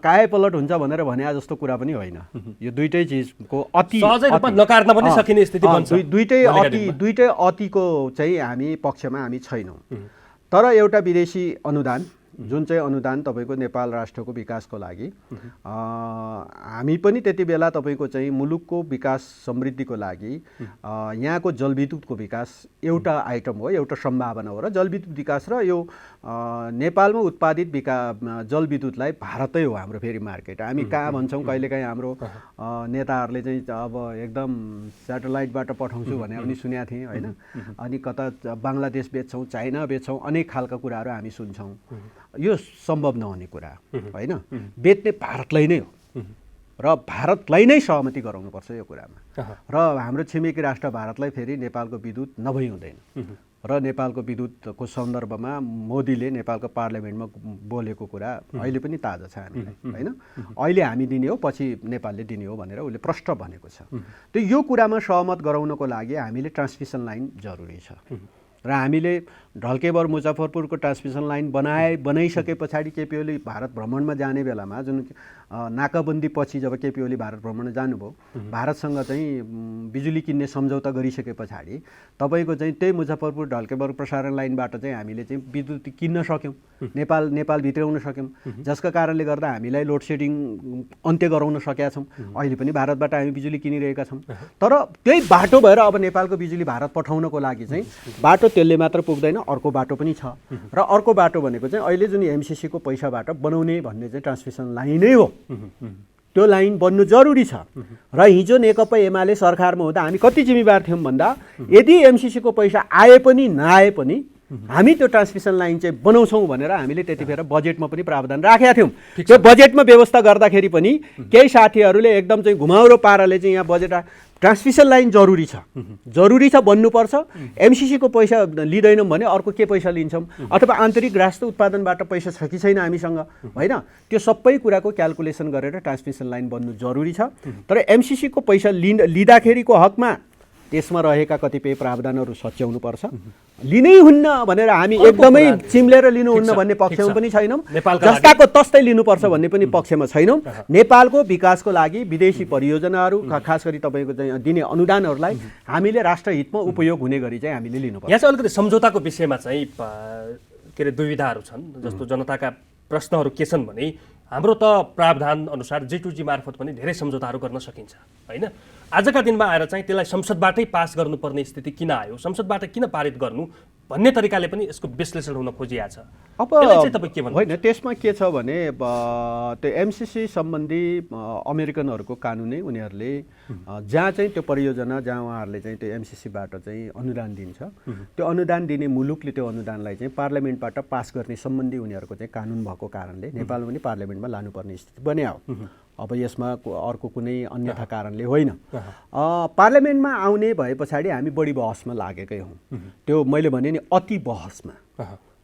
कायापलट हुन्छ भनेर भने जस्तो कुरा पनि होइन। यो दुईटै चिजको अति नकार्न पनि सकिने स्थिति बन्छ। दुईटै अतिको चाहिँ हामी पक्षमा हामी छैनौँ। तर एउटा विदेशी अनुदान जुन चाहिँ अनुदान तपाईँको नेपाल राष्ट्रको विकासको लागि हामी पनि त्यति बेला तपाईँको चाहिँ मुलुकको विकास समृद्धिको लागि यहाँको जलविद्युतको विकास एउटा आइटम हो, एउटा सम्भावना हो र जलविद्युत विकास र यो नेपालमा उत्पादित जलविद्युतलाई भारतै हो हाम्रो फेरि मार्केट। हामी कहाँ भन्छौँ कहिलेकाहीँ हाम्रो नेताहरूले चाहिँ अब एकदम सेटेलाइटबाट पठाउँछु भने पनि सुनेको थिएँ होइन। अनि कता बङ्गलादेश बेच्छौँ, चाइना बेच्छौँ, अनेक खालका कुराहरू हामी सुन्छौँ। यो सम्भव नहुने कुरा होइन। बेच्ने भारतलाई नै हो र भारतलाई नै सहमति गराउनुपर्छ यो कुरामा। र हाम्रो छिमेकी राष्ट्र भारतलाई फेरि नेपालको विद्युत नभई हुँदैन। र नेपालको विद्युतको सन्दर्भमा मोदीले नेपालको पार्लियामेन्टमा बोलेको कुरा अहिले पनि ताजा छ हामीलाई होइन। अहिले हामी दिने हो पछि नेपालले दिने हो भनेर उसले प्रष्ट भनेको छ। त्यो यो कुरामा सहमत गराउनको लागि हामीले ट्रान्समिसन लाइन जरुरी छ र हामीले ढल्केबर मुजफ्फरपुरको ट्रान्समिसन लाइन बनाइसके पछाडि केपी ओली भारत भ्रमणमा जाने बेलामा जुन नाकाबन्दी पछि जब केपी ओली भारत भ्रमणमा जानुभयो भारतसँग चाहिँ बिजुली किन्ने सम्झौता गरिसके पछाडि तपाईँको चाहिँ त्यही मुजफ्फरपुर ढल्केबर प्रसारण लाइनबाट चाहिँ हामीले चाहिँ विद्युत किन्न सक्यौँ, नेपाल भित्राउन सक्यौँ, जसका कारणले गर्दा हामीलाई लोड सेडिङ अन्त्य गराउन सकेका छौँ। अहिले पनि भारतबाट हामी बिजुली किनिरहेका छौँ। तर त्यही बाटो भएर अब नेपालको बिजुली भारत पठाउनको लागि चाहिँ बाटो त्यसले मात्र पुग्दैन, अर्को बाटो पनि छ। र अर्को बाटो भनेको चाहिँ अहिले जुन एमसीसीको पैसाबाट बनाउने भन्ने चाहिँ ट्रान्समिसन लाइनै हो। त्यो लाइन बन्नु जरुरी छ। र हिजो नेकपा एमाले सरकारमा हुँदा हामी कति जिम्मेवार थियौँ भन्दा यदि एमसीसीको पैसा आए पनि नआए पनि हामी त्यो ट्रान्समिसन लाइन चाहिँ बनाउँछौँ भनेर हामीले त्यतिखेर बजेटमा पनि प्रावधान राखेका थियौँ। त्यो बजेटमा व्यवस्था गर्दाखेरि पनि केही साथीहरूले एकदम चाहिँ घुमाउरो पाराले चाहिँ यहाँ बजेट ट्रान्समिसन लाइन जरुरी छ बन्नुपर्छ। एमसीसीको पैसा लिँदैनौँ भने अर्को के पैसा लिन्छौँ अथवा आन्तरिक राष्ट्र उत्पादनबाट पैसा छ कि छैन हामीसँग होइन। त्यो सबै कुराको क्यालकुलेसन गरेर ट्रान्समिसन लाइन बन्नु जरुरी छ। तर एमसीसीको पैसा लिँदाखेरिको हकमा त्यसमा रहेका कतिपय प्रावधानहरू सच्याउनुपर्छ। लिनै हुन्न भनेर हामी एकदमै चिम्लेर लिनुहुन्न भन्ने पक्षमा पनि छैनौँ, जस्ताको तस्तै लिनुपर्छ भन्ने पनि पक्षमा छैनौँ। नेपालको विकासको लागि विदेशी परियोजनाहरू खास गरी तपाईँको चाहिँ दिने अनुदानहरूलाई हामीले राष्ट्रहितमा उपयोग हुने गरी चाहिँ हामीले लिनुपर्छ। यहाँ चाहिँ अलिकति सम्झौताको विषयमा चाहिँ के अरे दुविधाहरू छन्। जस्तो जनताका प्रश्नहरू के छन् भने हाम्रो त प्रावधान अनुसार G2G मार्फत पनि धेरै सम्झौताहरू गर्न सकिन्छ होइन। आजका दिनमा आएर चाहिँ त्यसलाई संसदबाटै पास गर्नुपर्ने स्थिति किन आयो, संसदबाट किन पारित गर्नु भन्ने तरिकाले पनि यसको विश्लेषण हुन खोजिया छ। अब होइन त्यसमा के छ भने त्यो एमसीसी सम्बन्धी अमेरिकनहरूको कानुनै उनीहरूले जहाँ चाहिँ त्यो परियोजना जहाँ उहाँहरूले चाहिँ त्यो एमसीसीबाट चाहिँ अनुदान दिन्छ त्यो अनुदान दिने मुलुकले त्यो अनुदानलाई चाहिँ पार्लियामेन्टबाट पास गर्ने सम्बन्धी उनीहरूको चाहिँ कानुन भएको कारणले नेपाल पनि पार्लियामेन्टमा लानुपर्ने स्थिति बन्यो। अब यसमा अर्को कुनै अन्यथा कारणले होइन। पार्लियामेन्टमा आउने भए पछाडि हामी बढी बहसमा लागेकै हौँ। त्यो मैले भने नि अति बहसमा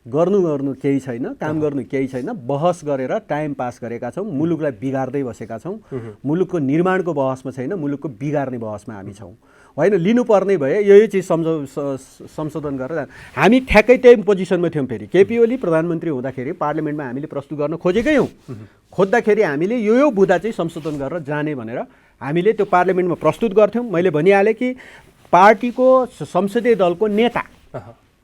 गर्नु केही छैन, काम गर्नु केही छैन, बहस गरेर टाइम पास गरेका छौँ, मुलुकलाई बिगार्दै बसेका छौँ। मुलुकको निर्माणको बहसमा छैन, मुलुकको बिगार्ने बहसमा हामी छौँ होइन। लिनुपर्ने भए यही चिज संशोधन गरेर हामी ठ्याक्कै त्यही पोजिसनमा थियौँ। फेरि केपी ओली प्रधानमन्त्री हुँदाखेरि पार्लियामेन्टमा हामीले प्रस्तुत गर्न खोजेकै हौँ। खोज्दाखेरि हामीले यो बुँदा चाहिँ संशोधन गरेर जाने भनेर हामीले त्यो पार्लियामेन्टमा प्रस्तुत गर्थ्यौँ। मैले भनिहालेँ कि पार्टीको संसदीय दलको नेता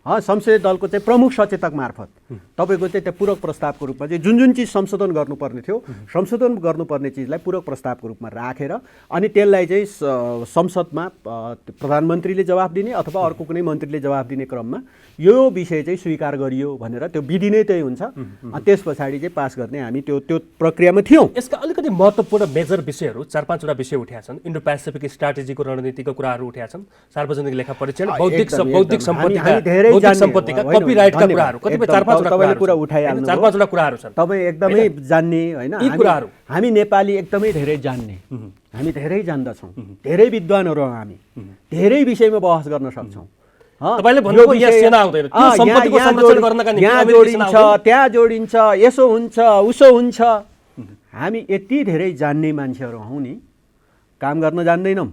संसदीय दलको चाहिँ प्रमुख सचेतक मार्फत तपाईँको चाहिँ त्यो पूरक प्रस्तावको रूपमा चाहिँ जुन चिज संशोधन गर्नुपर्ने थियो संशोधन गर्नुपर्ने चिजलाई पूरक प्रस्तावको रूपमा राखेर अनि त्यसलाई चाहिँ संसदमा प्रधानमन्त्रीले जवाफ दिने अथवा अर्को कुनै मन्त्रीले जवाफ दिने क्रममा यो विषय चाहिँ स्वीकार गरियो भनेर त्यो विधि नै त्यही हुन्छ। अनि त्यस पछाडि चाहिँ पास गर्ने हामी त्यो प्रक्रियामा थियौँ। यसका अलिकति महत्त्वपूर्ण मेजर विषयहरू 4-5वटा विषय उठाएका छन्। इन्डो पेसिफिक स्ट्राटेजीको रणनीतिको कुराहरू उठाएका छन्, सार्वजनिक लेखा परीक्षण, बौद्धिक सम्पत्तिका बौद्धिक जान्ने सम्पत्तिका होइन, कपिराइटका धन्यवाद। कुराहरू कतिपय एकदम, 4-5 वटा तपाईँले कुरा कुराहरू उठाइहाल्नु 4-5 वटा कुराहरू छन्। तपाईँ एकदमै जान्ने होइन यी कुराहरू। हामी नेपाली एकदमै धेरै जान्ने, हामी धेरै जान्दछौँ, धेरै विद्वानहरू हौँ हामी, धेरै विषयमा बहस गर्न सक्छौँ। तपाईँले भन्नुभयो यहाँ सेना आउँदैन, त्यो सम्पत्तिको संरक्षण गर्नका निम्ति यहाँ अमेरिकी सेना जोडिन्छ, आउँदैन। त्यहाँ जोडिन्छ, यसो हुन्छ उसो हुन्छ। हामी यति धेरै जान्ने मान्छेहरू हौँ नि, काम गर्न जान्दैनौँ।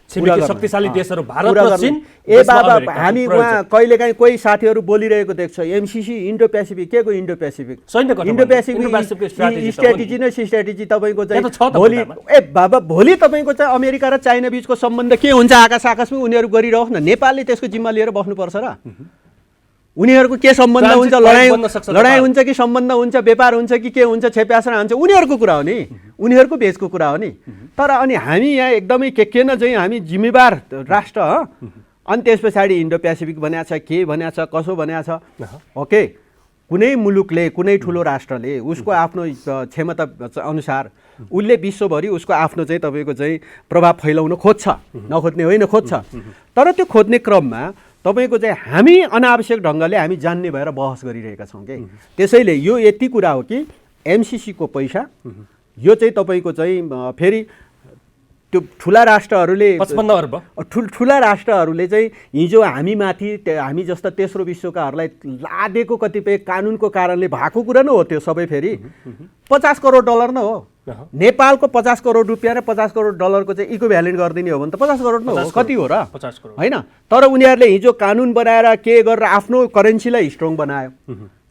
छिमेकी शक्तिशाली देशहरू भारत कुरा र गर्नु- चीन, ए देशमा बाबा अमेरिका, हामी प्रयोजन। उहाँ कहिलेकाहीँ कोही साथीहरू बोलिरहेको देख्छ एमसिसी इन्डो पेसिफिक, के को इन्डो पेसिफिक? सैन्य गठबन्धन, इन्डो पेसिफिक इन्डो-पेसिफिक स्ट्राटेजी त हो नि। स्ट्राटेजी नै स्ट्राटेजी तपाईँको चाहिँ यहाँ त छ त भोलि मुद्दामा। ए बाबा भोलि तपाईँको चाहिँ अमेरिका र चाइना बिचको सम्बन्ध के हुन्छ आकाश आकाशमा उनीहरू गरिरहोस् न, नेपालले त्यसको जिम्मा लिएर बस्नुपर्छ र? उनीहरूको के सम्बन्ध हुन्छ? ट्रान्जिट लडाइँ पोइन्ट बन्न सक्छ लडाइँ नेपाल। हुन्छ कि सम्बन्ध हुन्छ, व्यापार हुन्छ कि के हुन्छ, छेप्यासरा हुन्छ, उनीहरूको कुरा हो नि, उनीहरूको बेचको कुरा हो नि। तर अनि हामी यहाँ एकदमै के न चाहिँ हामी जिम्मेवार राष्ट्र अनि त्यस पछाडि इन्डो पेसिफिक बनाएको छ, के बनाएको छ, कसो बनाएको छ। ओके, कुनै मुलुकले, कुनै ठुलो राष्ट्रले उसको आफ्नो क्षमता अनुसार उसले विश्वभरि उसको आफ्नो चाहिँ तपाईँको चाहिँ प्रभाव फैलाउन खोज्छ, नखोज्ने होइन, खोज्छ। तर त्यो खोज्ने क्रममा तपाईँको चाहिँ हामी अनावश्यक ढङ्गले हामी जान्ने भएर बहस गरिरहेका छौँ कि। त्यसैले यो यति कुरा हो कि एमसिसीको पैसा यो चाहिँ तपाईँको चाहिँ फेरि त्यो ठुला राष्ट्रहरूले 55 अर्ब ठुला राष्ट्रहरूले चाहिँ हिजो हामीमाथि हामी जस्ता तेस्रो विश्वकाहरूलाई लादेको कतिपय कानुनको कारणले भएको कुरा न हो त्यो सबै। फेरि 50 करोड डलर न हो, नेपालको 50 करोड रुपियाँ र 50 करोड डलरको चाहिँ इक्विभ्यालेन्ट गरिदिने हो भने त 50 करोड न हो, कति हो र? 50 करोड होइन। तर उनीहरूले हिजो कानुन बनाएर के गरेर आफ्नो करेन्सीलाई स्ट्रङ बनायो,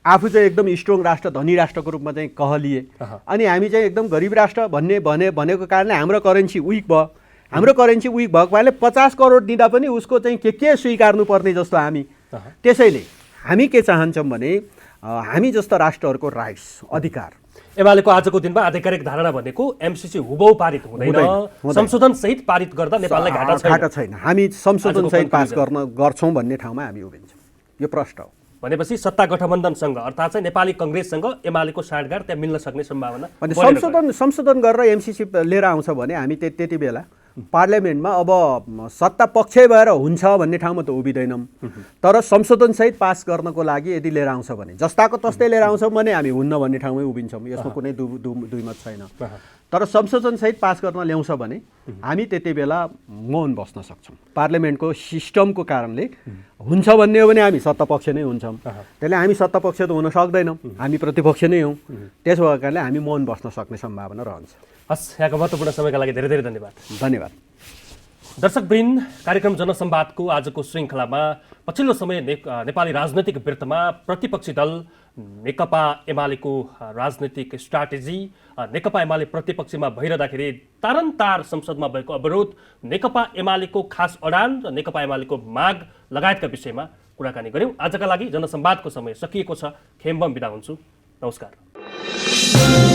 आफू चाहिँ एकदम स्ट्रङ राष्ट्र, धनी राष्ट्रको रूपमा चाहिँ कहलिए। अनि हामी चाहिँ एकदम गरिब राष्ट्र भनेको कारणले हाम्रो करेन्सी विक भयो। हाम्रो करेन्सी विक भएको भएले 50 करोड दिँदा पनि उसको चाहिँ के स्वीकार्नु पर्ने जस्तो हामी। त्यसैले हामी के चाहन्छौँ भने हामी जस्ता राष्ट्रहरूको राइट्स, अधिकार। एमालेको आजको दिनमा आधिकारिक धारणा भनेको एमसिसी हुबहु पारित हुँदैन, संशोधन सहित पारित गर्दा नेपाललाई घाटा छैन। हामी संशोधन सहित पास गर्छौँ भन्ने ठाउँमा हामी उभिन्छौँ, यो प्रश्न हो। भनेपछि सत्ता गठबन्धनसँग अर्थात् चाहिँ नेपाली कङ्ग्रेससँग एमालेको साँठगाँठ त्यहाँ मिल्न सक्ने सम्भावना। अनि संशोधन गरेर एमसिसी लिएर आउँछ भने हामी त्यति बेला पार्लियामेन्टमा अब सत्ता पक्ष भएर हुन्छ भन्ने ठाउँमा त उभिँदैनौँ। तर संशोधनसहित पास गर्नको लागि यदि लिएर आउँछ भने, जस्ताको तस्तै लिएर आउँछौँ भने हामी हुन्न भन्ने ठाउँमै उभिन्छौँ, यसमा कुनै दुईमत छैन। तर संशोधनसहित पास गर्न ल्याउँछ भने हामी त्यति बेला मौन बस्न सक्छौँ। पार्लियामेन्टको सिस्टमको कारणले हुन्छ भन्ने हो भने हामी सत्तापक्ष नै हुन्छौँ, त्यसले हामी सत्तापक्ष त हुन सक्दैनौँ, हामी प्रतिपक्ष नै हौँ। त्यसो भएको कारणले हामी मौन बस्न सक्ने सम्भावना रहन्छ। हस्, यहाँको महत्त्वपूर्ण समयका लागि धेरै धेरै धन्यवाद। धन्यवाद। दर्शकवृन्द, कार्यक्रम जनसंवादको आजको श्रृङ्खलामा पछिल्लो समय नेपाली राजनैतिक वृत्तमा प्रतिपक्षी दल नेकपा एमालेको राजनैतिक स्ट्राटेजी, नेकपा एमाले प्रतिपक्षमा भइरहँदाखेरि तारन्तार संसदमा भएको अवरोध, नेकपा एमालेको खास अडान र नेकपा एमालेको माग लगायतका विषयमा कुराकानी गऱ्यौँ। आजका लागि जनसंवादको समय सकिएको छ। खेम्बम बिदा हुन्छु। नमस्कार।